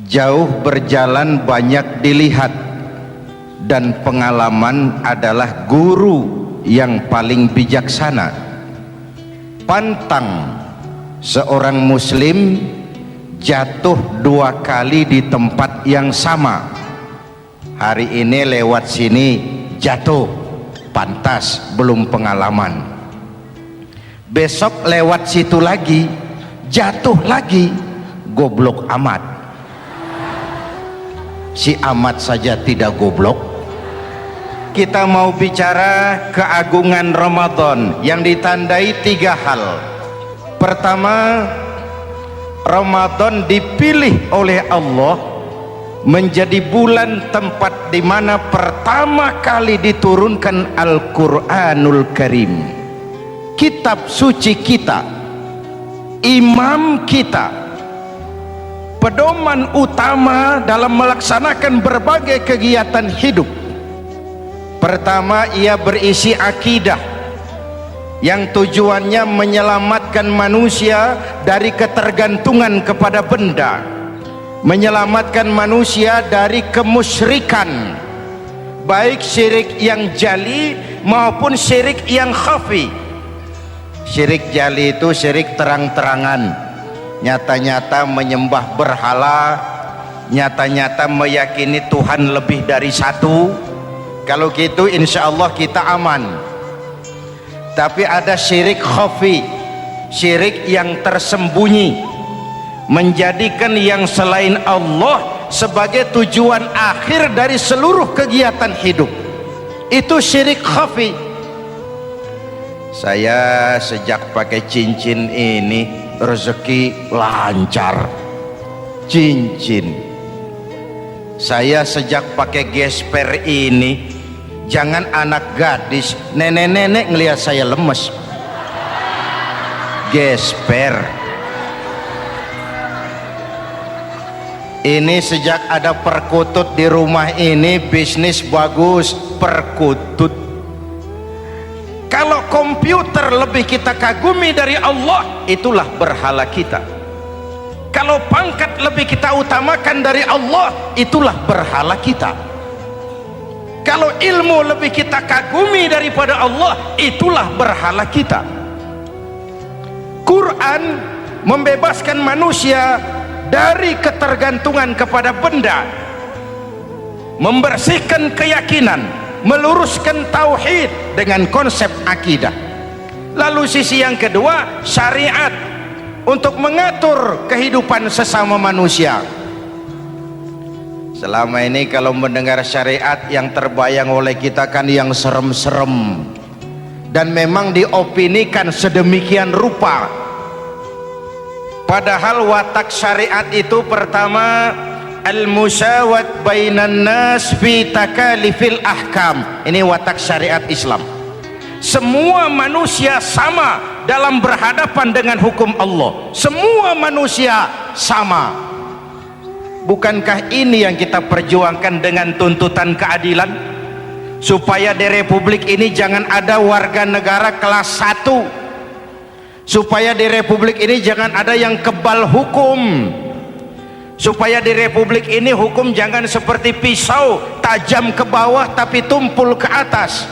Jauh berjalan banyak dilihat, dan pengalaman adalah guru yang paling bijaksana. Pantang seorang muslim jatuh 2 kali di tempat yang sama. Hari ini lewat sini jatuh, pantas belum pengalaman. Besok lewat situ lagi jatuh lagi, goblok amat. Si amat saja tidak goblok. Kita mau bicara keagungan Ramadan yang ditandai 3 hal. Pertama, Ramadan dipilih oleh Allah menjadi bulan tempat di mana pertama kali diturunkan Al-Quranul Karim, kitab suci kita, imam kita, pedoman utama dalam melaksanakan berbagai kegiatan hidup. Pertama, ia berisi akidah yang tujuannya menyelamatkan manusia dari ketergantungan kepada benda, menyelamatkan manusia dari kemusyrikan, baik syirik yang jali maupun syirik yang khafi. Syirik jali itu syirik terang-terangan, nyata-nyata menyembah berhala, nyata-nyata meyakini Tuhan lebih dari satu. Kalau gitu insya Allah kita aman. Tapi ada syirik khafi, syirik yang tersembunyi, menjadikan yang selain Allah sebagai tujuan akhir dari seluruh kegiatan hidup. Itu syirik khafi. Saya sejak pakai cincin ini rezeki lancar. Cincin. Saya sejak pakai gesper ini, jangan anak gadis, nenek-nenek ngelihat saya lemes. Gesper. Ini sejak ada perkutut di rumah ini, bisnis bagus. Perkutut. Kalau komputer lebih kita kagumi dari Allah, itulah berhala kita. Kalau pangkat lebih kita utamakan dari Allah, itulah berhala kita. Kalau ilmu lebih kita kagumi daripada Allah, itulah berhala kita. Quran membebaskan manusia dari ketergantungan kepada benda, membersihkan keyakinan, meluruskan tauhid dengan konsep akidah. Lalu sisi yang kedua, syariat untuk mengatur kehidupan sesama manusia. Selama ini kalau mendengar syariat, yang terbayang oleh kita kan yang serem-serem, dan memang diopinikan sedemikian rupa. Padahal watak syariat itu pertama, al-musawat bainan nas fi takalifil ahkam. Ini watak syariat Islam. Semua manusia sama dalam berhadapan dengan hukum Allah. Semua manusia sama. Bukankah ini yang kita perjuangkan dengan tuntutan keadilan? Supaya di Republik ini jangan ada warga negara kelas 1. Supaya di Republik ini jangan ada yang kebal hukum. Supaya di Republik ini hukum jangan seperti pisau, tajam ke bawah tapi tumpul ke atas.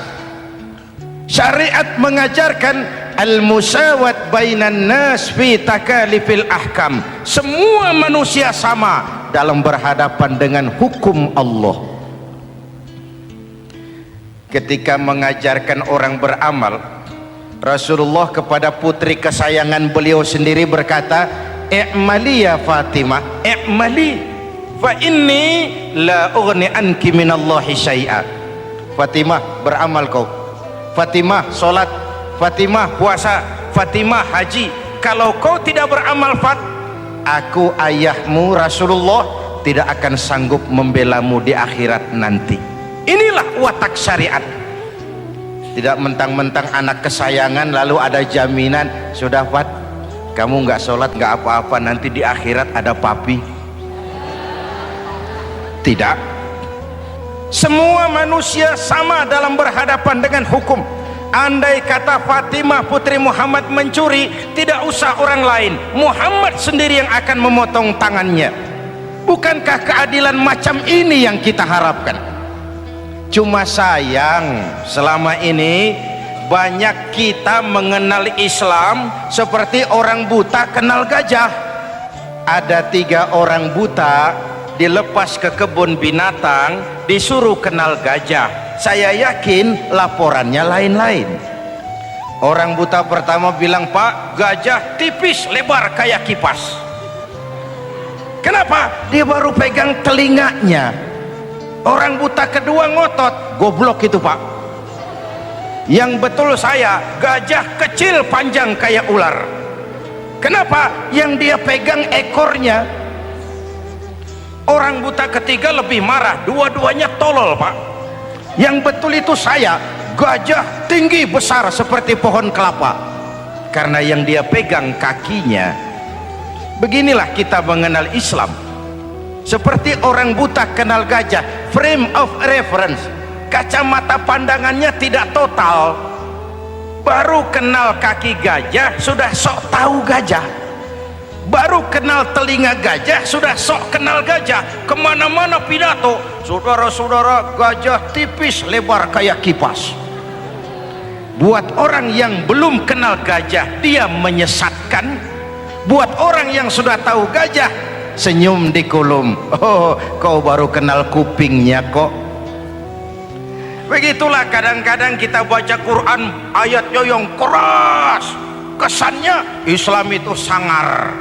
Syariat mengajarkan al-musawat bainan nas fi takalifil ahkam. Semua manusia sama dalam berhadapan dengan hukum Allah. Ketika mengajarkan orang beramal, Rasulullah kepada putri kesayangan beliau sendiri berkata, "I'mali ya Fatimah, i'mali fa inni la ughni anki minallahi syai'a." Fatimah, beramal kau. Fatimah, solat. Fatimah, puasa. Fatimah, haji. Kalau kau tidak beramal, aku ayahmu Rasulullah tidak akan sanggup membelamu di akhirat nanti. Inilah watak syariat. Tidak mentang-mentang anak kesayangan lalu ada jaminan, sudah Fat, kamu nggak sholat nggak apa-apa, nanti di akhirat ada papi. Tidak. Semua manusia sama dalam berhadapan dengan hukum. Andai kata Fatimah putri Muhammad mencuri, tidak usah orang lain, Muhammad sendiri yang akan memotong tangannya. Bukankah keadilan macam ini yang kita harapkan? Cuma sayang selama ini banyak kita mengenal Islam seperti orang buta kenal gajah. Ada 3 orang buta dilepas ke kebun binatang, disuruh kenal gajah. Saya yakin laporannya lain-lain. Orang buta pertama bilang, "Pak, gajah tipis lebar kayak kipas." Kenapa? Dia baru pegang telinganya. Orang buta kedua ngotot, "Goblok itu, Pak. Yang betul saya, gajah kecil panjang kayak ular." Kenapa? Yang dia pegang ekornya. Orang buta ketiga lebih marah, "Dua-duanya tolol, Pak. Yang betul itu saya, gajah tinggi besar seperti pohon kelapa." Karena yang dia pegang kakinya. Beginilah kita mengenal Islam, seperti orang buta kenal gajah. Frame of reference, kacamata pandangannya tidak total. Baru kenal kaki gajah sudah sok tahu gajah, baru kenal telinga gajah sudah sok kenal gajah. Kemana-mana pidato, "Saudara-saudara, gajah tipis lebar kayak kipas." Buat orang yang belum kenal gajah, dia menyesatkan. Buat orang yang sudah tahu gajah, senyum di kolom. "Oh, kau baru kenal kupingnya kok." Begitulah kadang-kadang kita baca Quran, ayatnya yang keras, kesannya Islam itu sangar,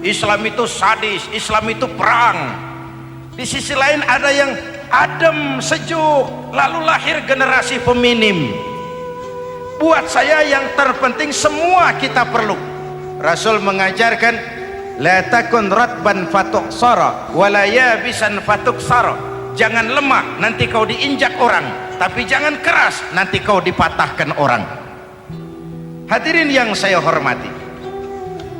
Islam itu sadis, Islam itu perang. Di sisi lain ada yang adem, sejuk, lalu lahir generasi feminim. Buat saya yang terpenting semua kita perlu. Rasul mengajarkan, "La takun ratban fatuksara wala yabisan fatuksara." Jangan lemah, nanti kau diinjak orang, tapi jangan keras, nanti kau dipatahkan orang. Hadirin yang saya hormati,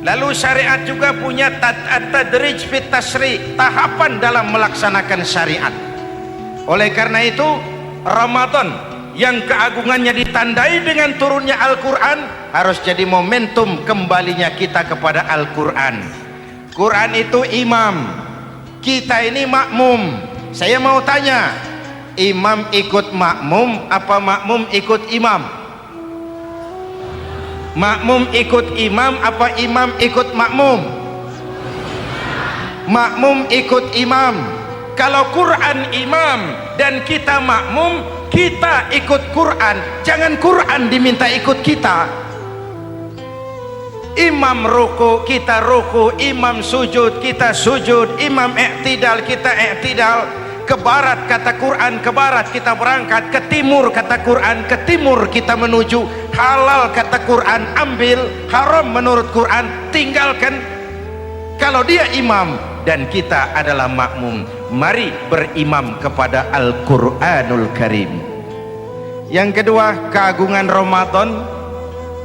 lalu syariat juga punya at-tadrij fit tasri', tahapan dalam melaksanakan syariat. Oleh karena itu Ramadan yang keagungannya ditandai dengan turunnya Al-Quran harus jadi momentum kembalinya kita kepada Al-Quran. Quran itu imam, kita ini makmum. Saya mau tanya, imam ikut makmum apa makmum ikut imam? Makmum ikut imam apa imam ikut makmum? Makmum ikut imam. Kalau Quran imam dan kita makmum, kita ikut Quran, jangan Quran diminta ikut kita. Imam ruku, kita ruku. Imam sujud, kita sujud. Imam i'tidal, kita i'tidal. Ke barat kata Quran, ke barat kita berangkat. Ke timur kata Quran, ke timur kita menuju. Halal kata Quran, ambil. Haram menurut Quran, tinggalkan. Kalau dia imam dan kita adalah makmum, mari berimam kepada Al-Quranul Karim. Yang kedua, keagungan Ramadan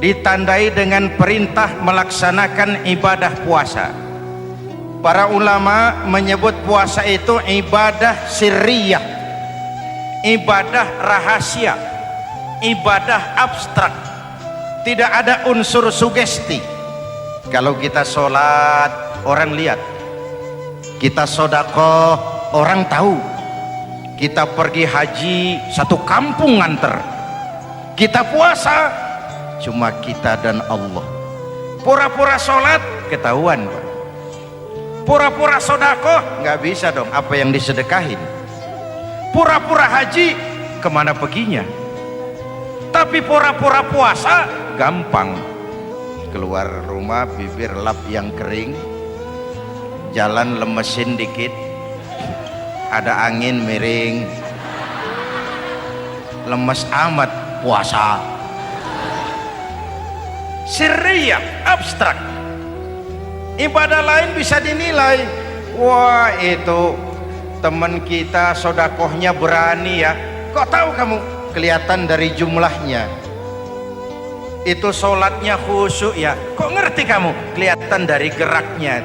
ditandai dengan perintah melaksanakan ibadah puasa. Para ulama menyebut puasa itu ibadah sirriyah, ibadah rahasia, ibadah abstrak, tidak ada unsur sugesti. Kalau kita sholat, orang lihat. Kita sedekah, orang tahu. Kita pergi haji, satu kampung nganter. Kita puasa, cuma kita dan Allah. Pura-pura sholat, ketahuan, Pak. Pura-pura sedekah, nggak bisa dong, apa yang disedekahin. Pura-pura haji, kemana perginya? Tapi pura-pura puasa, gampang. Keluar rumah, bibir lap yang kering, jalan lemesin dikit, ada angin miring, lemes amat puasa. Sirriyah, abstrak. Ibadah lain bisa dinilai, wah itu teman kita sodakohnya berani ya. Kok tahu kamu? Kelihatan dari jumlahnya. Itu sholatnya khusyuk ya. Kok ngerti kamu? Kelihatan dari geraknya.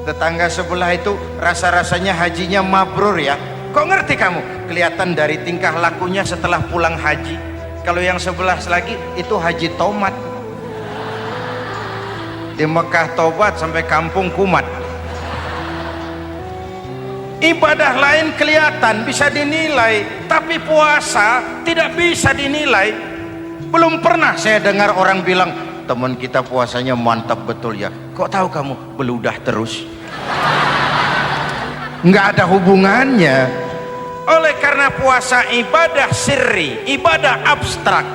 Tetangga sebelah itu rasa-rasanya hajinya mabrur ya. Kok ngerti kamu? Kelihatan dari tingkah lakunya setelah pulang haji. Kalau yang sebelah lagi itu haji tomat. Di Mekah tobat sampai kampung kumat. Ibadah lain kelihatan bisa dinilai, tapi puasa tidak bisa dinilai. Belum pernah saya dengar orang bilang, teman kita puasanya mantap betul ya. Kok tahu kamu? Beludah terus. Nggak ada hubungannya. Oleh karena puasa ibadah sirri, ibadah abstrak,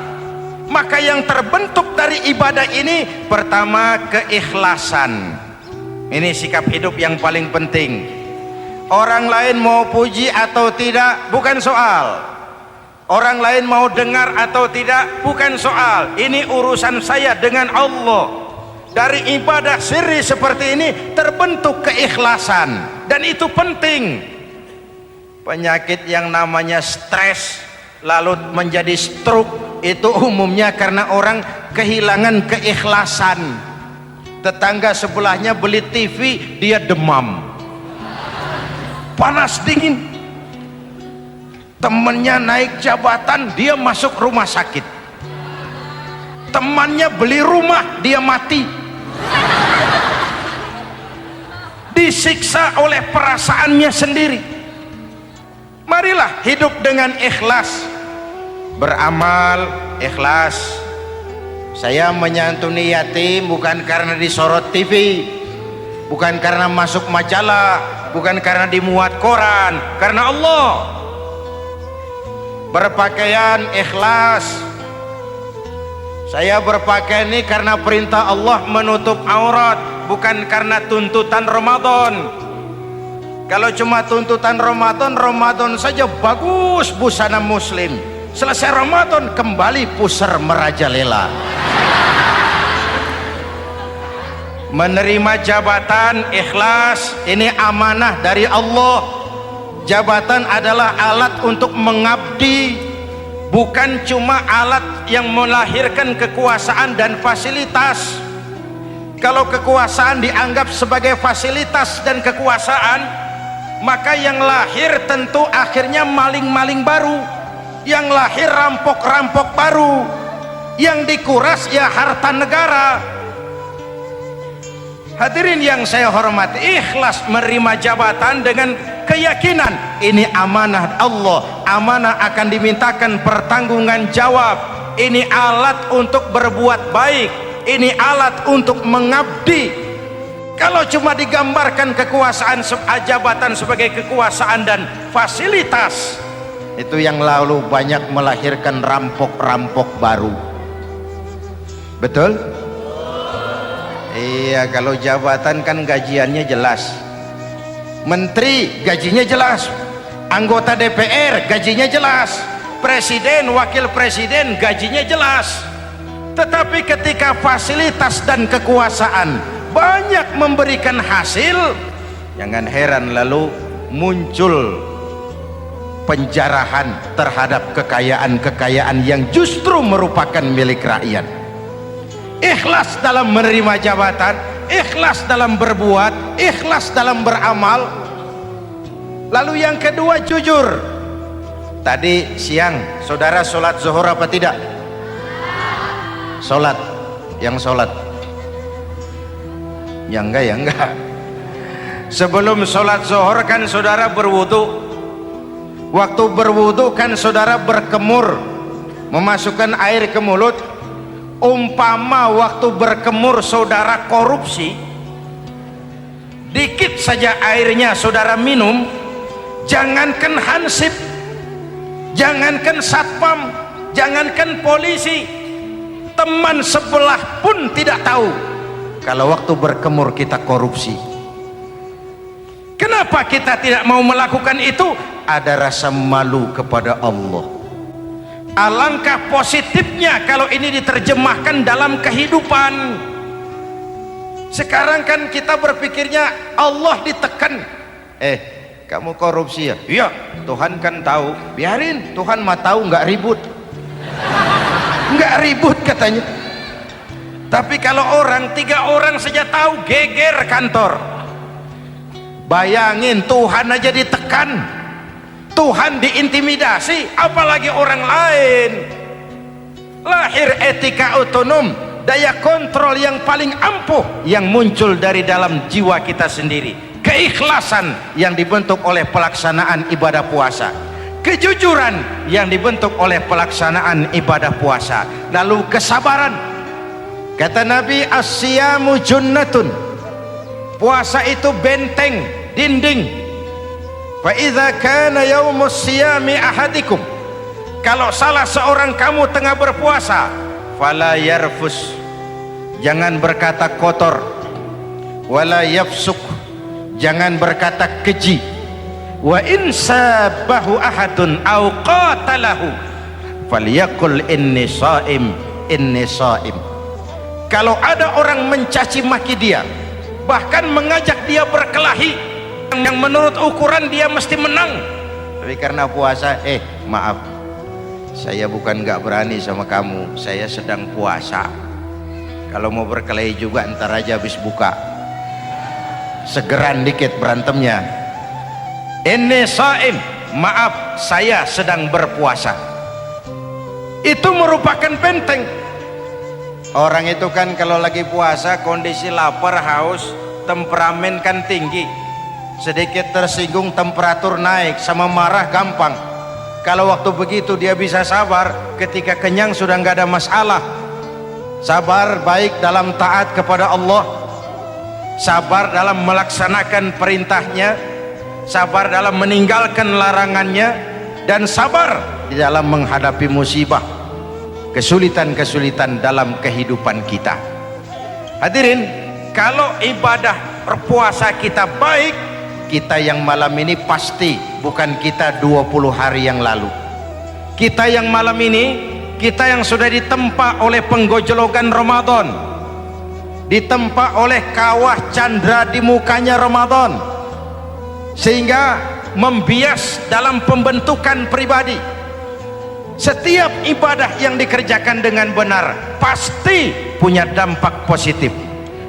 maka yang terbentuk dari ibadah ini pertama keikhlasan. Ini sikap hidup yang paling penting. Orang lain mau puji atau tidak bukan soal, orang lain mau dengar atau tidak bukan soal. Ini urusan saya dengan Allah. Dari ibadah sirri seperti ini terbentuk keikhlasan, dan itu penting. Penyakit yang namanya stres lalu menjadi stroke itu umumnya karena orang kehilangan keikhlasan. Tetangga sebelahnya beli TV, dia demam, panas dingin. Temennya naik jabatan, dia masuk rumah sakit. Temannya beli rumah, dia mati. Disiksa oleh perasaannya sendiri. Marilah hidup dengan ikhlas, beramal ikhlas. Saya menyantuni yatim bukan karena disorot TV, bukan karena masuk majalah, bukan karena dimuat koran, karena Allah. Berpakaian ikhlas. Saya berpakaian ini karena perintah Allah menutup aurat, bukan karena tuntutan Ramadan. Kalau cuma tuntutan Ramadan, Ramadan saja bagus busana muslim. Selesai Ramadan kembali pusar merajalela. Menerima jabatan ikhlas, ini amanah dari Allah. Jabatan adalah alat untuk mengabdi, bukan cuma alat yang melahirkan kekuasaan dan fasilitas. Kalau kekuasaan dianggap sebagai fasilitas dan kekuasaan, maka yang lahir tentu akhirnya maling-maling baru, yang lahir rampok-rampok baru, yang dikuras ya harta negara. Hadirin yang saya hormati, ikhlas menerima jabatan dengan keyakinan ini amanah Allah, amanah akan dimintakan pertanggungan jawab. Ini alat untuk berbuat baik, ini alat untuk mengabdi. Kalau cuma digambarkan kekuasaan jabatan sebagai kekuasaan dan fasilitas, itu yang lalu banyak melahirkan rampok-rampok baru. Betul? Iya, kalau jabatan kan gajiannya jelas. Menteri gajinya jelas, anggota DPR gajinya jelas, presiden, wakil presiden gajinya jelas. Tetapi ketika fasilitas dan kekuasaan banyak memberikan hasil, jangan heran lalu muncul penjarahan terhadap kekayaan-kekayaan yang justru merupakan milik rakyat. Ikhlas dalam menerima jabatan, ikhlas dalam berbuat, ikhlas dalam beramal. Lalu yang kedua, jujur. Tadi siang saudara sholat zuhur apa tidak? Sholat. Yang sholat? Ya enggak, ya enggak. Sebelum sholat zuhur kan saudara berwudu. Waktu berwudu kan saudara berkemur, memasukkan air ke mulut. Umpama waktu berkemur saudara korupsi, dikit saja airnya saudara minum, jangankan hansip, jangankan satpam, jangankan polisi, teman sebelah pun tidak tahu kalau waktu berkemur kita korupsi. Kenapa kita tidak mau melakukan itu? Ada rasa malu kepada Allah. Alangkah positifnya kalau ini diterjemahkan dalam kehidupan. Sekarang kan kita berpikirnya Allah ditekan. Kamu korupsi ya? Iya, Tuhan kan tahu. Biarin, Tuhan mah tahu, nggak ribut. Nggak ribut katanya. Tapi kalau orang, 3 orang saja tahu, geger kantor. Bayangin, Tuhan aja ditekan, Tuhan diintimidasi, apalagi orang lain. Lahir etika otonom, daya kontrol yang paling ampuh yang muncul dari dalam jiwa kita sendiri. keikhlasan yang dibentuk oleh pelaksanaan ibadah puasa, kejujuran yang dibentuk oleh pelaksanaan ibadah puasa, lalu kesabaran. Kata Nabi, as-siyamu junnatun, puasa itu benteng, dinding. Fa idza kana yaumus siyami ahadikum, kalau salah seorang kamu tengah berpuasa, fala yarfus, jangan berkata kotor, wala yafsuk, jangan berkata keji, wa in sabahu ahadun aw qatalahu falyaqul inni shaim, inni shaim. Kalau ada orang mencaci maki dia, bahkan mengajak dia berkelahi yang menurut ukuran dia mesti menang, tapi karena puasa, maaf, saya bukan gak berani sama kamu, saya sedang puasa. Kalau mau berkelahi juga ntar aja habis buka, segeran dikit berantemnya. Inni shaim, maaf saya sedang berpuasa. Itu merupakan benteng. Orang itu kan kalau lagi puasa kondisi lapar, haus, temperamen kan tinggi, sedikit tersinggung temperatur naik, sama marah gampang. Kalau waktu begitu dia bisa sabar, ketika kenyang sudah nggak ada masalah. Sabar baik dalam taat kepada Allah, sabar dalam melaksanakan perintahnya, sabar dalam meninggalkan larangannya, dan sabar di dalam menghadapi musibah, kesulitan-kesulitan dalam kehidupan kita. Hadirin, kalau ibadah berpuasa kita baik, kita yang malam ini pasti bukan kita 20 hari yang lalu. Kita yang malam ini, kita yang sudah ditempa oleh penggojologan Ramadan, ditempa oleh kawah candra di mukanya Ramadan, sehingga membias dalam pembentukan pribadi. Setiap ibadah yang dikerjakan dengan benar pasti punya dampak positif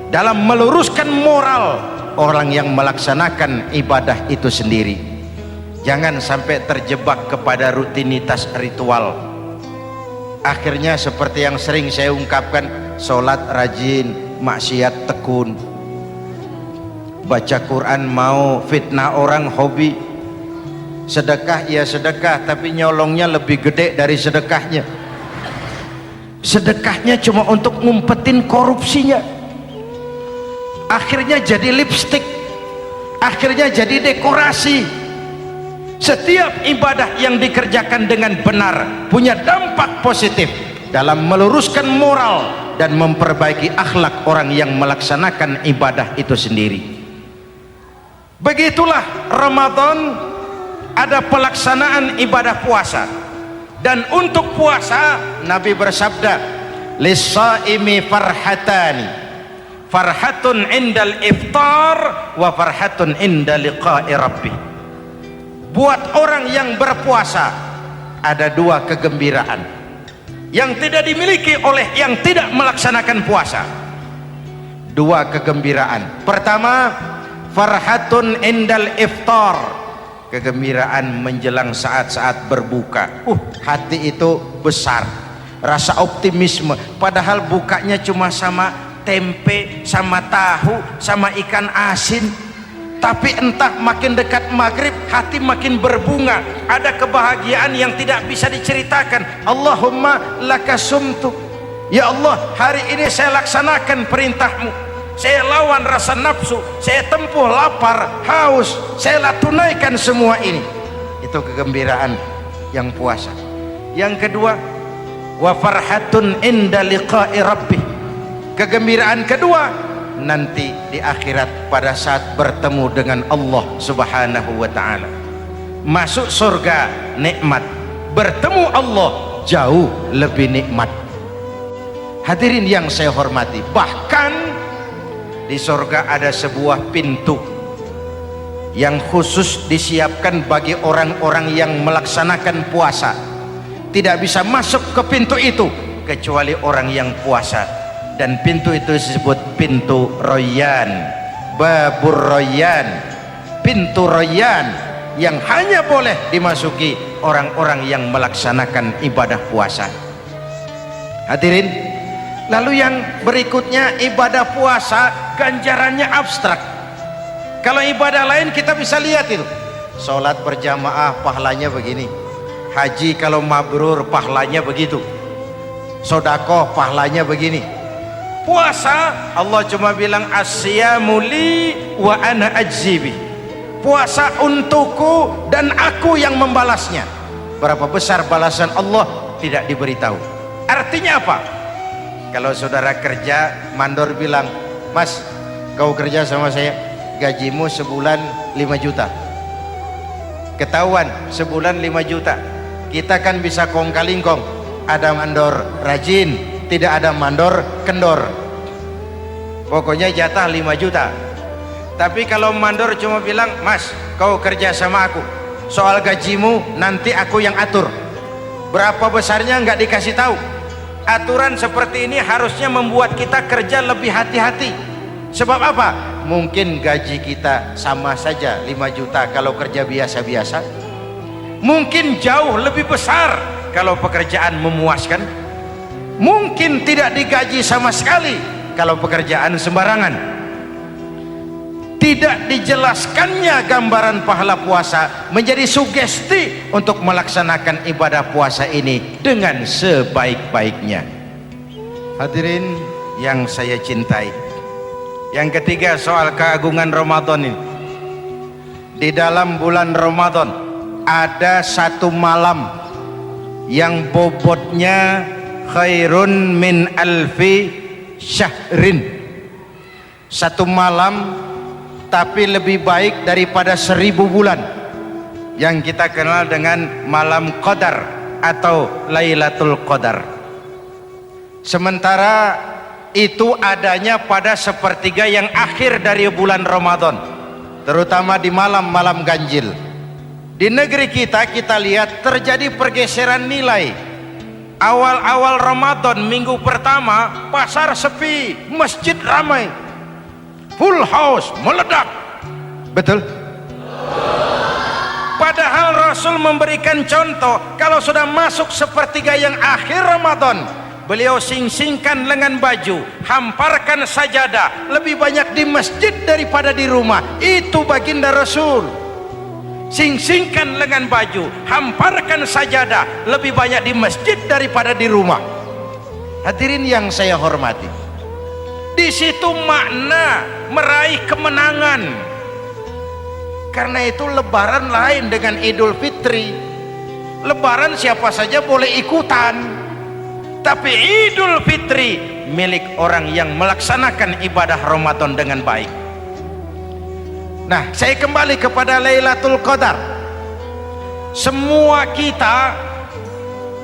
dalam meluruskan moral orang yang melaksanakan ibadah itu sendiri. Jangan sampai terjebak kepada rutinitas ritual. Akhirnya seperti yang sering saya ungkapkan, sholat rajin, maksiat tekun, baca Quran mau, fitnah orang hobi, sedekah ya sedekah tapi nyolongnya lebih gede dari sedekahnya. Sedekahnya cuma untuk ngumpetin korupsinya. Akhirnya jadi lipstik, akhirnya jadi dekorasi. Setiap ibadah yang dikerjakan dengan benar punya dampak positif dalam meluruskan moral dan memperbaiki akhlak orang yang melaksanakan ibadah itu sendiri. Begitulah Ramadan, ada pelaksanaan ibadah puasa. Dan untuk puasa Nabi bersabda, lis-shaimi farhatani, farhatun indal iftar wa farhatun inda liqa'i rabbih. Buat orang yang berpuasa ada dua kegembiraan yang tidak dimiliki oleh yang tidak melaksanakan puasa. Dua kegembiraan. Pertama, farhatun indal iftar, kegembiraan menjelang saat-saat berbuka. Hati itu besar, rasa optimisme, padahal bukanya cuma sama tempe, sama tahu, sama ikan asin. Tapi entah makin dekat maghrib hati makin berbunga, ada kebahagiaan yang tidak bisa diceritakan. Allahumma lakasumtu, ya Allah hari ini saya laksanakan perintahmu, saya lawan rasa nafsu, saya tempuh lapar, haus, saya tunaikan semua ini. Itu kegembiraan yang puasa. Yang kedua, wa farhatun inda liqa'i rabbih, kegembiraan kedua nanti di akhirat pada saat bertemu dengan Allah Subhanahu wa ta'ala. Masuk surga nikmat, bertemu Allah jauh lebih nikmat. Hadirin yang saya hormati, bahkan di surga ada sebuah pintu yang khusus disiapkan bagi orang-orang yang melaksanakan puasa. Tidak bisa masuk ke pintu itu kecuali orang yang puasa. Dan pintu itu disebut pintu Rayyan, Babur Rayyan, pintu Rayyan, yang hanya boleh dimasuki orang-orang yang melaksanakan ibadah puasa. Hadirin, lalu yang berikutnya, ibadah puasa ganjarannya abstrak. Kalau ibadah lain kita bisa lihat itu, sholat berjamaah pahalanya begini, haji kalau mabrur pahalanya begitu, sodakoh pahalanya begini. Puasa Allah cuma bilang asyamu li wa ana ajzibi, puasa untukku dan aku yang membalasnya. Berapa besar balasan Allah tidak diberitahu. Artinya apa? Kalau saudara kerja, mandor bilang, mas kau kerja sama saya, gajimu sebulan 5 juta, ketahuan sebulan 5 juta, kita kan bisa kong kaling kong, ada mandor rajin, tidak ada mandor kendor, pokoknya jatah 5 juta. Tapi kalau mandor cuma bilang, mas kau kerja sama aku, soal gajimu nanti aku yang atur, berapa besarnya nggak dikasih tahu. Aturan seperti ini harusnya membuat kita kerja lebih hati-hati. Sebab apa? Mungkin gaji kita sama saja 5 juta kalau kerja biasa-biasa, mungkin jauh lebih besar kalau pekerjaan memuaskan, mungkin tidak digaji sama sekali kalau pekerjaan sembarangan. Tidak dijelaskannya gambaran pahala puasa menjadi sugesti untuk melaksanakan ibadah puasa ini dengan sebaik-baiknya. Hadirin yang saya cintai, yang ketiga soal keagungan Ramadan ini. Di dalam bulan Ramadan ada satu malam yang bobotnya khairun min alfi syahrin. Satu malam tapi lebih baik daripada 1000 bulan, yang kita kenal dengan malam Qadar atau Lailatul Qadar. Sementara itu adanya pada sepertiga yang akhir dari bulan Ramadan, terutama di malam-malam ganjil. Di negeri kita lihat terjadi pergeseran nilai. Awal-awal Ramadan, minggu pertama pasar sepi, masjid ramai, full house, meledak. Betul? Padahal Rasul memberikan contoh, kalau sudah masuk sepertiga yang akhir Ramadan, beliau sing-singkan lengan baju, hamparkan sajadah, lebih banyak di masjid daripada di rumah. Itu baginda Rasul. Sing-singkan lengan baju, hamparkan sajadah, lebih banyak di masjid daripada di rumah. Hadirin yang saya hormati, di situ makna meraih kemenangan. Karena itu lebaran lain dengan Idul Fitri. Lebaran siapa saja boleh ikutan, tapi Idul Fitri milik orang yang melaksanakan ibadah Ramadan dengan baik. Nah, saya kembali kepada Lailatul Qadar. Semua kita,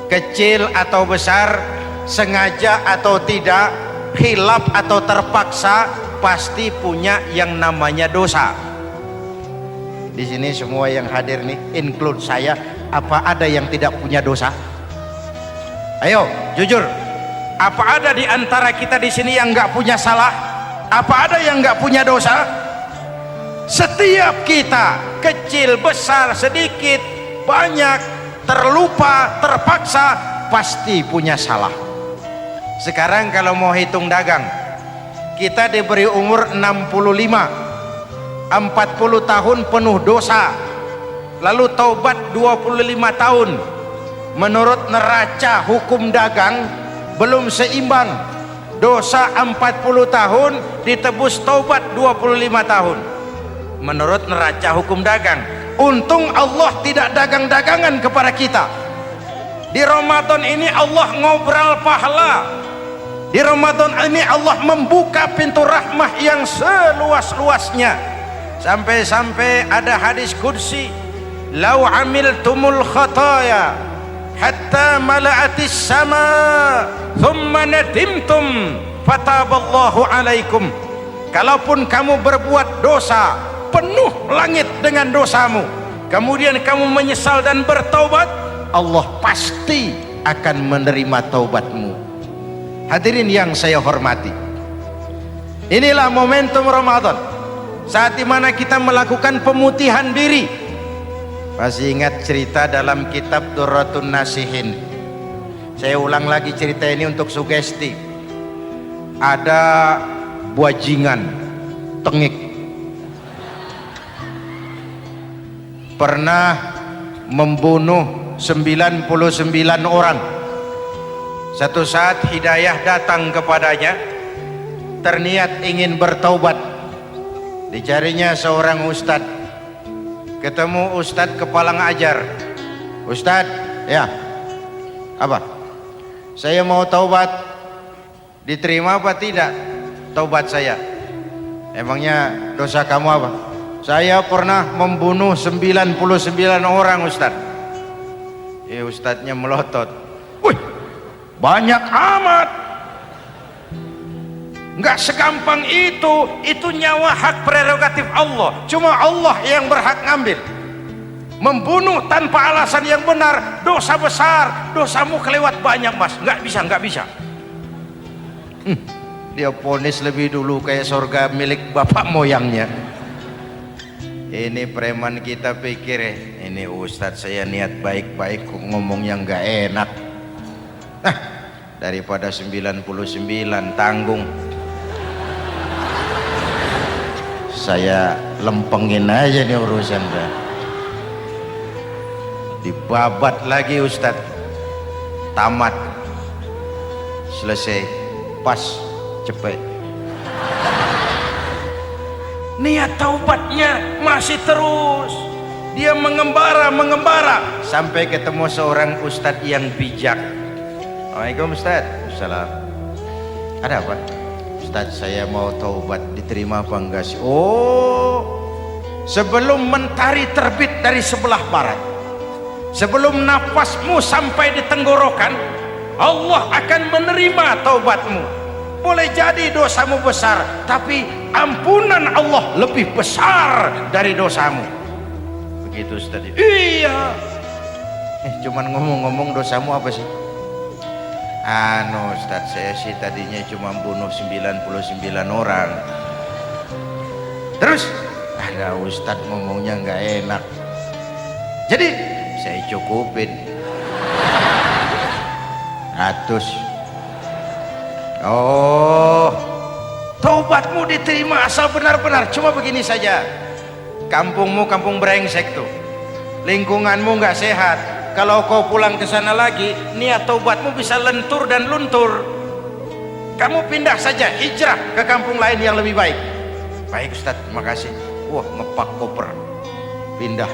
kecil atau besar, sengaja atau tidak, khilaf atau terpaksa, pasti punya yang namanya dosa. Di sini semua yang hadir nih, include saya, apa ada yang tidak punya dosa? Ayo, jujur. Apa ada di antara kita di sini yang nggak punya salah? Apa ada yang nggak punya dosa? Setiap kita, kecil, besar, sedikit, banyak, terlupa, terpaksa, pasti punya salah. Sekarang kalau mau hitung dagang, kita diberi umur 65, 40 tahun penuh dosa, lalu taubat 25 tahun. Menurut neraca hukum dagang belum seimbang. Dosa 40 tahun ditebus taubat 25 tahun menurut neraca hukum dagang. Untung Allah tidak dagang-dagangan kepada kita. Di Ramadan ini Allah ngobrol pahala. Di Ramadan ini Allah membuka pintu rahmah yang seluas-luasnya. Sampai-sampai ada hadis qudsi, "Lau amiltumul khataya hatta mala'atis sama thumma nadimtum fataballahu alaikum." Kalaupun kamu berbuat dosa, penuh langit dengan dosamu, kemudian kamu menyesal dan bertaubat, Allah pasti akan menerima taubatmu. Hadirin yang saya hormati, inilah momentum Ramadan, saat dimana kita melakukan pemutihan diri. Masih ingat cerita dalam kitab Durratun Nasihin? Saya ulang lagi cerita ini untuk sugesti. Ada buajingan tengik, pernah membunuh 99 orang. Satu saat hidayah datang kepadanya, terniat ingin bertaubat. Dicarinya seorang ustadz, ketemu ustadz kepala ngajar. Ustadz, ya, apa? Saya mau taubat, diterima apa tidak taubat saya? Emangnya dosa kamu apa? Saya pernah membunuh 99 orang Ustadz. Ustadznya melotot. Wih, banyak amat. Enggak segampang itu nyawa hak prerogatif Allah. Cuma Allah yang berhak ngambil. Membunuh tanpa alasan yang benar, dosa besar. Dosamu kelewat banyak mas. Enggak bisa. Dia ponis lebih dulu kayak surga milik bapak moyangnya. Ini preman kita pikir ini ustadz saya niat baik-baik kok ngomongnya nggak enak. Daripada 99 tanggung, saya lempengin aja nih urusan dah. Dibabat lagi ustadz, tamat, selesai, pas, cepet. Niat taubatnya masih terus, dia mengembara sampai ketemu seorang ustadz yang bijak. Assalamualaikum ustadz. Salam. Ada apa? Ustadz, saya mau taubat, diterima apa enggak sih? Oh, sebelum mentari terbit dari sebelah barat, sebelum nafasmu sampai di tenggorokan, Allah akan menerima taubatmu. Boleh jadi dosamu besar, tapi ampunan Allah lebih besar dari dosamu. Begitu tadi. Iya. Cuman ngomong-ngomong dosamu apa sih? Ustadz, saya sih tadinya cuma bunuh 99 orang. Terus ada ustadz ngomongnya nggak enak, jadi saya cukupin 100. Oh, taubatmu diterima asal benar-benar. Cuma begini saja, kampungmu kampung brengsek tuh, lingkunganmu nggak sehat. Kalau kau pulang ke sana lagi, niat taubatmu bisa lentur dan luntur. Kamu pindah saja, hijrah ke kampung lain yang lebih baik. Baik Ustadz, terima kasih. Wah, ngepak koper, pindah.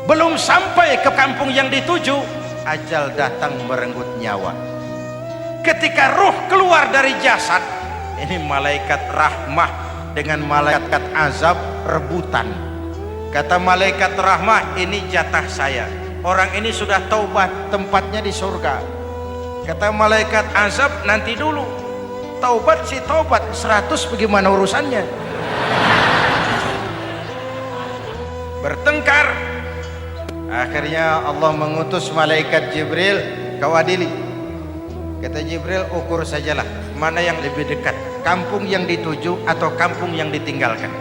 Belum sampai ke kampung yang dituju, ajal datang merenggut nyawa. Ketika ruh keluar dari jasad, ini malaikat rahmah dengan malaikat azab rebutan. Kata malaikat rahmah, ini jatah saya. Orang ini sudah taubat, tempatnya di surga. Kata malaikat azab, nanti dulu. Taubat sih taubat, 100 bagaimana urusannya? Bertengkar. Akhirnya Allah mengutus malaikat Jibril, kau adili. Kata Jibril, ukur sajalah mana yang lebih dekat, kampung yang dituju atau kampung yang ditinggalkan.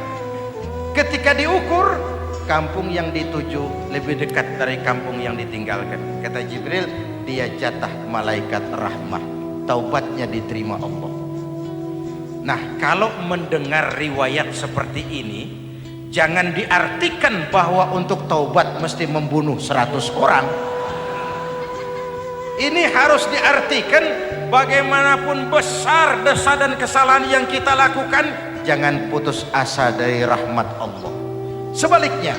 Ketika diukur, kampung yang dituju lebih dekat dari kampung yang ditinggalkan. Kata Jibril, dia jatah malaikat rahmah, taubatnya diterima Allah. Nah, kalau mendengar riwayat seperti ini, jangan diartikan bahwa untuk taubat mesti membunuh 100 orang. Ini harus diartikan bagaimanapun besar dosa dan kesalahan yang kita lakukan, jangan putus asa dari rahmat Allah. Sebaliknya,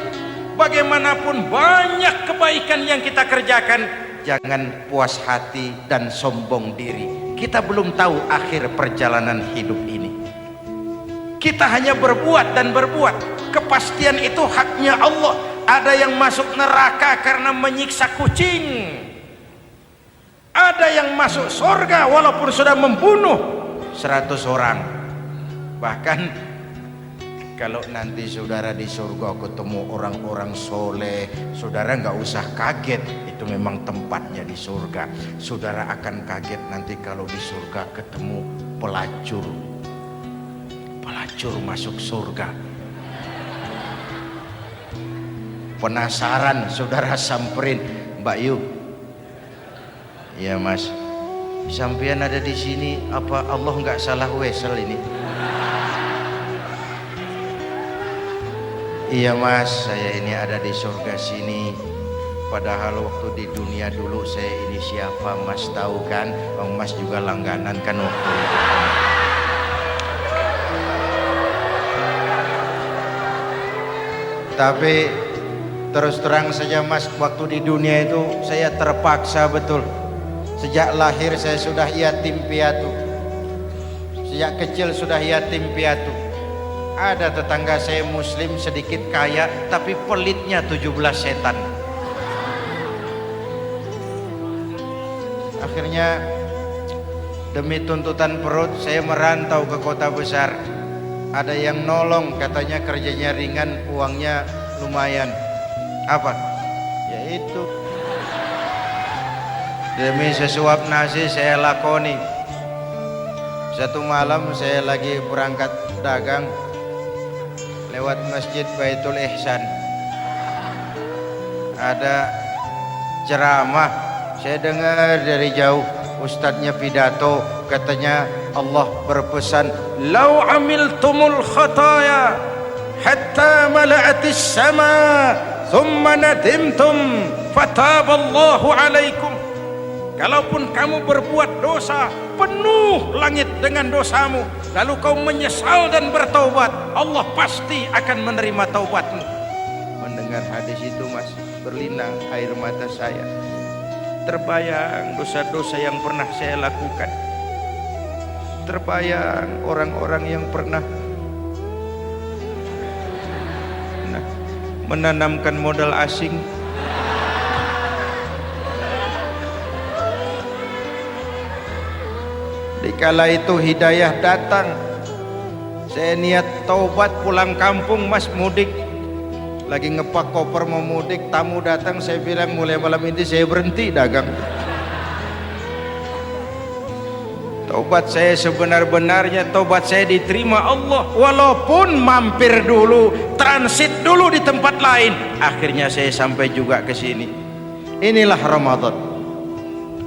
bagaimanapun banyak kebaikan yang kita kerjakan, jangan puas hati dan sombong diri. Kita belum tahu akhir perjalanan hidup ini. Kita hanya berbuat dan berbuat. Kepastian itu haknya Allah. Ada yang masuk neraka karena menyiksa kucing. Ada yang masuk surga walaupun sudah membunuh 100 orang. Bahkan kalau nanti saudara di surga ketemu orang-orang soleh, saudara nggak usah kaget, itu memang tempatnya di surga. Saudara akan kaget nanti kalau di surga ketemu pelacur. Pelacur masuk surga. Penasaran, saudara samperin, Mbak Yu. Ya Mas, sampean ada di sini, apa Allah nggak salah wesel ini? Iya mas, saya ini ada di surga sini. Padahal waktu di dunia dulu saya ini siapa mas tahu kan? Bang mas juga langganan kan waktu itu. Tapi terus terang saja mas, waktu di dunia itu saya terpaksa betul. Sejak lahir saya sudah yatim piatu. Sejak kecil sudah yatim piatu. Ada tetangga saya muslim sedikit kaya, tapi pelitnya 17 setan. Akhirnya demi tuntutan perut saya merantau ke kota besar. Ada yang nolong, katanya kerjanya ringan, uangnya lumayan. Apa? Ya itu. Demi sesuap nasi saya lakoni. Satu malam saya lagi berangkat dagang, lewat masjid Baitul Ihsan, ada ceramah. Saya dengar dari jauh, ustadznya pidato, katanya Allah berpesan, "Lau amiltumul khataya hatta mala'atis sama, thumma nadimtum, fataballahu alaikum." Kalaupun kamu berbuat dosa, penuh langit dengan dosamu, lalu kau menyesal dan bertaubat, Allah pasti akan menerima taubatmu. Mendengar hadis itu mas, berlinang air mata saya. Terbayang dosa-dosa yang pernah saya lakukan. Terbayang orang-orang yang pernah menanamkan modal asing. Dikala itu hidayah datang, saya niat taubat pulang kampung mas, mudik. Lagi ngepak koper mau mudik, tamu datang, saya bilang mulai malam ini saya berhenti dagang. Taubat saya sebenar-benarnya, taubat saya diterima Allah. Walaupun mampir dulu, transit dulu di tempat lain, akhirnya saya sampai juga ke sini. Inilah Ramadan.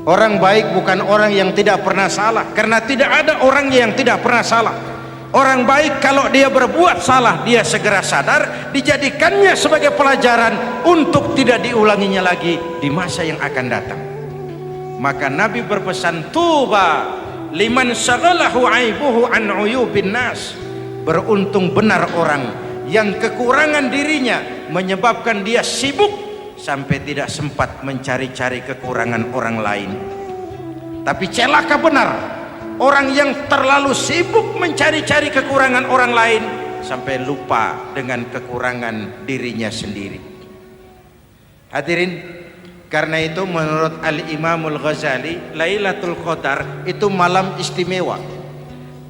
Orang baik bukan orang yang tidak pernah salah, karena tidak ada orang yang tidak pernah salah. Orang baik kalau dia berbuat salah, dia segera sadar, dijadikannya sebagai pelajaran untuk tidak diulanginya lagi di masa yang akan datang. Maka Nabi berpesan, tuba liman syaghalahu aibuhu an uyubin nas. Beruntung benar orang yang kekurangan dirinya menyebabkan dia sibuk sampai tidak sempat mencari-cari kekurangan orang lain. Tapi celaka benar orang yang terlalu sibuk mencari-cari kekurangan orang lain sampai lupa dengan kekurangan dirinya sendiri. Hadirin, karena itu menurut Al-Imamul Ghazali, Lailatul Qadar itu malam istimewa.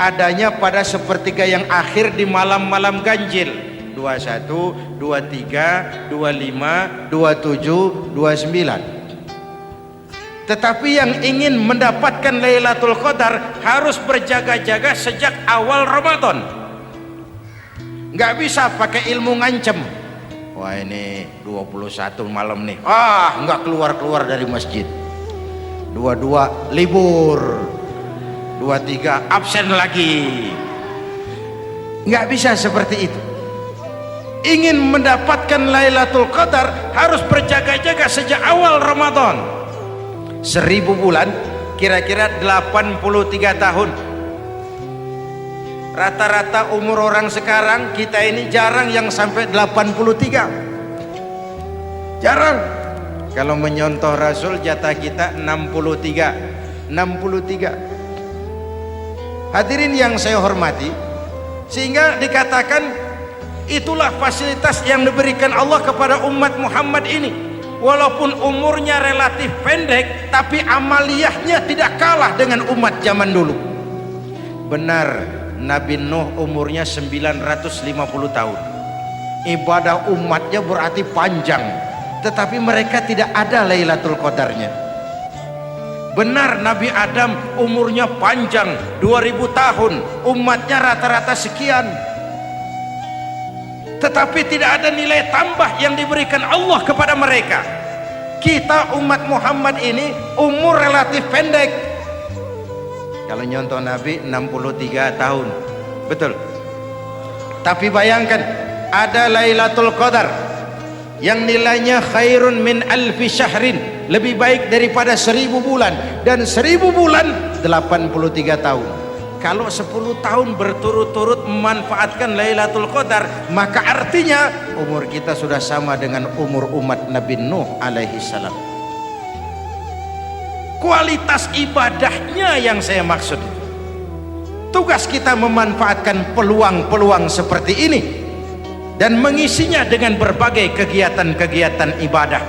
Adanya pada sepertiga yang akhir di malam-malam ganjil. 21, 23, 25, 27, 29. Tetapi yang ingin mendapatkan Lailatul Qadar harus berjaga-jaga sejak awal Ramadan. Nggak bisa pakai ilmu ngancem. Wah ini 21 malam nih, nggak keluar-keluar dari masjid. 22 libur, 23 absen lagi. Nggak bisa seperti itu. Ingin mendapatkan Lailatul Qadar harus berjaga-jaga sejak awal Ramadan. 1000 bulan kira-kira 83 tahun. Rata-rata umur orang sekarang kita ini jarang yang sampai 83. Jarang. Kalau menyontoh Rasul jatah kita 63. Hadirin yang saya hormati, sehingga dikatakan itulah fasilitas yang diberikan Allah kepada umat Muhammad ini. Walaupun umurnya relatif pendek, tapi amaliyahnya tidak kalah dengan umat zaman dulu. Benar, Nabi Nuh umurnya 950 tahun. Ibadah umatnya berarti panjang, tetapi mereka tidak ada Lailatul Qadarnya. Benar, Nabi Adam umurnya panjang 2000 tahun, umatnya rata-rata sekian, tetapi tidak ada nilai tambah yang diberikan Allah kepada mereka. Kita umat Muhammad ini umur relatif pendek. Kalau nyontoh Nabi 63 tahun, betul. Tapi bayangkan ada Lailatul Qadar yang nilainya khairun min alfi syahrin, lebih baik daripada 1000 bulan, dan 1000 bulan 83 tahun. Kalau 10 tahun berturut-turut memanfaatkan Lailatul Qadar, maka artinya umur kita sudah sama dengan umur umat Nabi Nuh alaihi salam. Kualitas ibadahnya yang saya maksud. Tugas kita memanfaatkan peluang-peluang seperti ini dan mengisinya dengan berbagai kegiatan-kegiatan ibadah.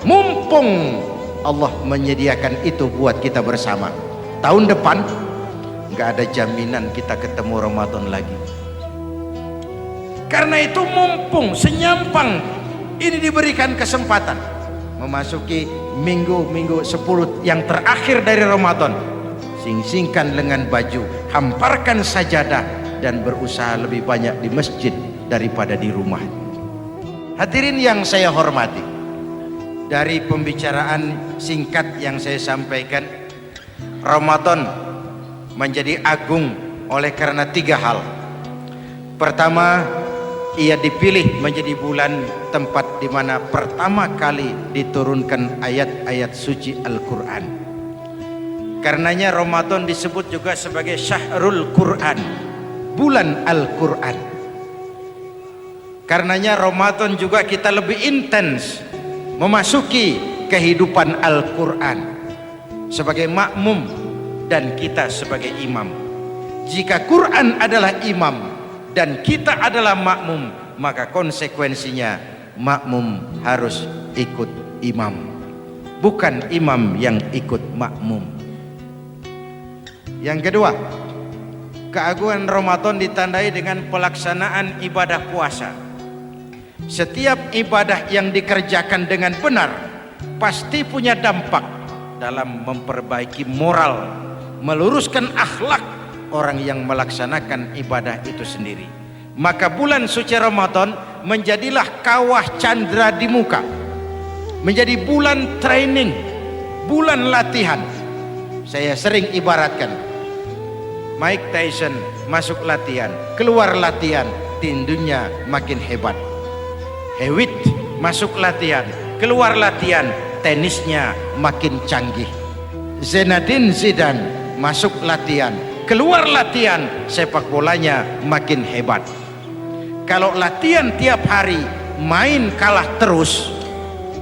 Mumpung Allah menyediakan itu buat kita bersama. Tahun depan nggak ada jaminan kita ketemu Ramadan lagi. Karena itu mumpung senyampang ini diberikan kesempatan memasuki minggu-minggu 10 yang terakhir dari Ramadan, sing-singkan lengan baju, hamparkan sajadah, dan berusaha lebih banyak di masjid daripada di rumah. Hadirin yang saya hormati, dari pembicaraan singkat yang saya sampaikan, Ramadan menjadi agung oleh karena 3 hal. Pertama, ia dipilih menjadi bulan tempat di mana pertama kali diturunkan ayat-ayat suci Al-Quran. Karenanya Ramadan disebut juga sebagai Syahrul Quran, bulan Al-Quran. Karenanya Ramadan juga kita lebih intens memasuki kehidupan Al-Quran sebagai makmum dan kita sebagai imam. Jika Quran adalah imam dan kita adalah makmum, maka konsekuensinya makmum harus ikut imam, bukan imam yang ikut makmum. Yang kedua, keagungan Ramadan ditandai dengan pelaksanaan ibadah puasa. Setiap ibadah yang dikerjakan dengan benar pasti punya dampak dalam memperbaiki moral, meluruskan akhlak orang yang melaksanakan ibadah itu sendiri. Maka bulan suci Ramadan menjadilah kawah candra di muka, menjadi bulan training, bulan latihan. Saya sering ibaratkan, Mike Tyson masuk latihan, keluar latihan, tindunya makin hebat. Hewitt masuk latihan, keluar latihan, tenisnya makin canggih. Zinedine Zidane masuk latihan, keluar latihan, sepak bolanya makin hebat. Kalau latihan tiap hari, main kalah terus,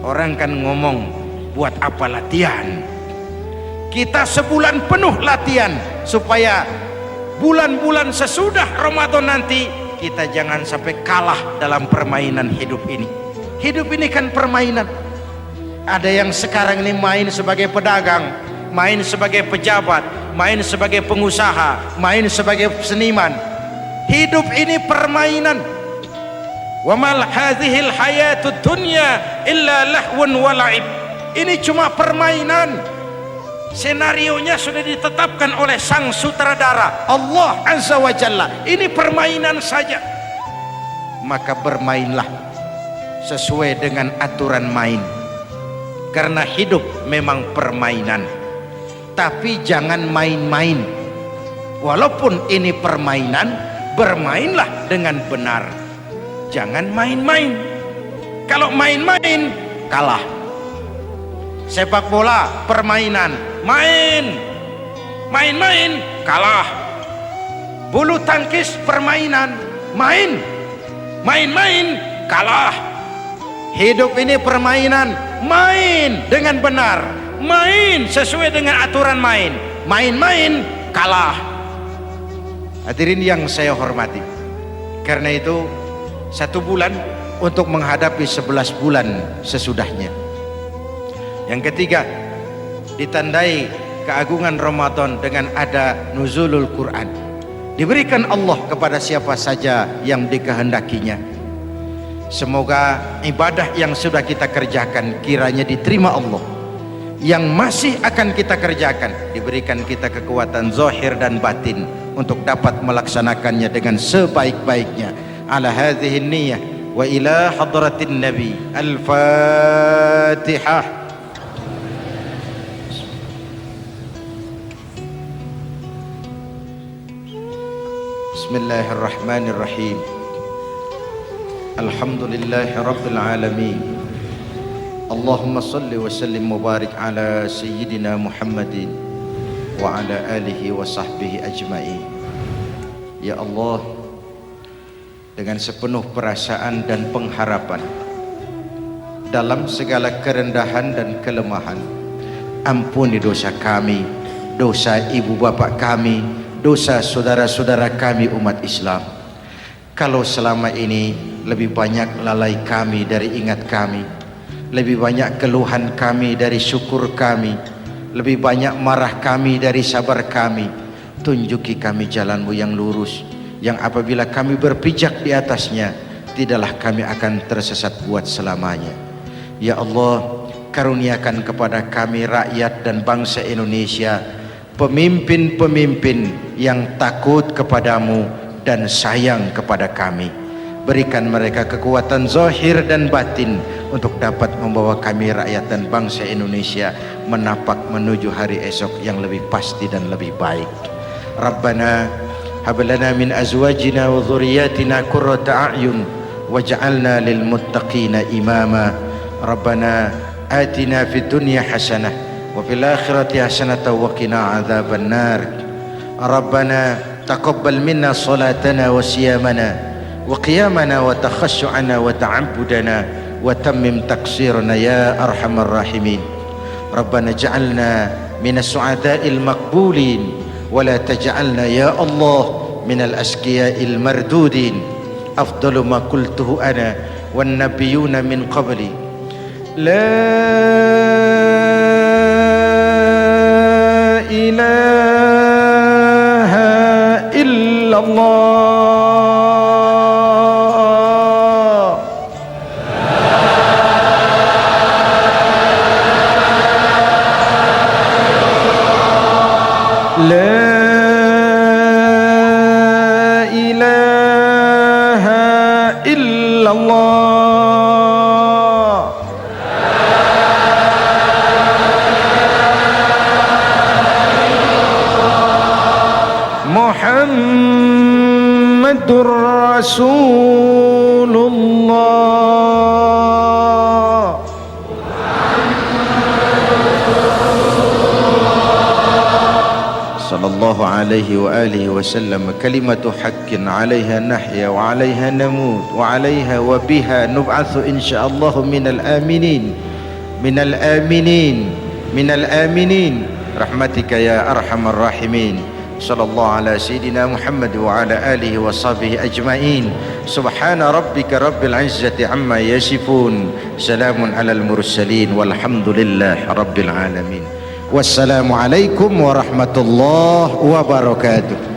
orang kan ngomong, buat apa latihan? Kita sebulan penuh latihan supaya bulan-bulan sesudah Ramadan nanti kita jangan sampai kalah dalam permainan hidup ini. Hidup ini kan permainan. Ada yang sekarang ini main sebagai pedagang, main sebagai pejabat, main sebagai pengusaha, main sebagai seniman. Hidup ini permainan. Wa mal hadhil hayatud dunya illa lahwun wa la'ib. Ini cuma permainan. Senarionya sudah ditetapkan oleh sang sutradara Allah Azza wa Jalla. Ini permainan saja. Maka bermainlah sesuai dengan aturan main. Karena hidup memang permainan. Tapi jangan main-main. Walaupun ini permainan, bermainlah dengan benar. Jangan main-main. Kalau main-main, kalah. Sepak bola permainan, main-main, kalah. Bulu tangkis permainan, main-main, kalah. Hidup ini permainan, main dengan benar, main sesuai dengan aturan main, main-main, kalah. Hadirin yang saya hormati, karena itu 1 bulan untuk menghadapi 11 bulan sesudahnya. Yang ketiga, ditandai keagungan Ramadan dengan ada nuzulul Quran. Diberikan Allah kepada siapa saja yang dikehendakinya. Semoga ibadah yang sudah kita kerjakan kiranya diterima Allah. Yang masih akan kita kerjakan, diberikan kita kekuatan zahir dan batin untuk dapat melaksanakannya dengan sebaik-baiknya. Ala hadhihi niyyah wa ila hadratin nabi. Al-Fatihah. Bismillahirrahmanirrahim. Alhamdulillahi Rabbil Alamin. Allahumma salli wa sallim mubarak ala Sayyidina Muhammadin wa ala alihi wa sahbihi ajma'in. Ya Allah, dengan sepenuh perasaan dan pengharapan, dalam segala kerendahan dan kelemahan, ampuni dosa kami, dosa ibu bapak kami, dosa saudara-saudara kami umat Islam. Kalau selama ini lebih banyak lalai kami dari ingat kami, lebih banyak keluhan kami dari syukur kami, lebih banyak marah kami dari sabar kami, tunjuki kami jalan-Mu yang lurus, yang apabila kami berpijak di atasnya, tidaklah kami akan tersesat buat selamanya. Ya Allah, karuniakan kepada kami rakyat dan bangsa Indonesia pemimpin-pemimpin yang takut kepadamu dan sayang kepada kami. Berikan mereka kekuatan zahir dan batin untuk dapat membawa kami rakyat dan bangsa Indonesia menapak menuju hari esok yang lebih pasti dan lebih baik. Rabbana hab lana min azwajina wa dhurriyyatina qurrata a'yun waj'alna lil muttaqina imama. Rabbana atina fid dunya hasanah wa fil akhirati hasanah wa qina adzaban nar. Rabbana taqabbal minna salatana wa siyamana wa qiyamana wa takhashu'ana wa ta'abbudana wa tammim taqsirana ya arhamar rahimin. Rabbana ja'alna minas su'ada'il maqbulin wa la taj'alna ya Allah minal asqiya'il mardudin. Afdalu ma qultuhu ana wan nabiyyuna min qabli la ilaha illallah. La ilaha illallah. Muhammadur Rasulullah. Sallallahu alaihi wa alihi wa sallam. Kalimatu haqqin 'alaiha nahya wa 'alaiha namut wa 'alaiha wa biha nub'atsu insyaallah minal aminin minal aminin minal aminin rahmatika ya arhamar rahimin. Sallallahu ala sayyidina Muhammad wa ala alihi wa sahbihi ajma'in. Subhana rabbika rabbil izzati amma yasifun. Salamun alal mursalin walhamdulillahi rabbil alamin. Wassalamu alaikum warahmatullahi wabarakatuh.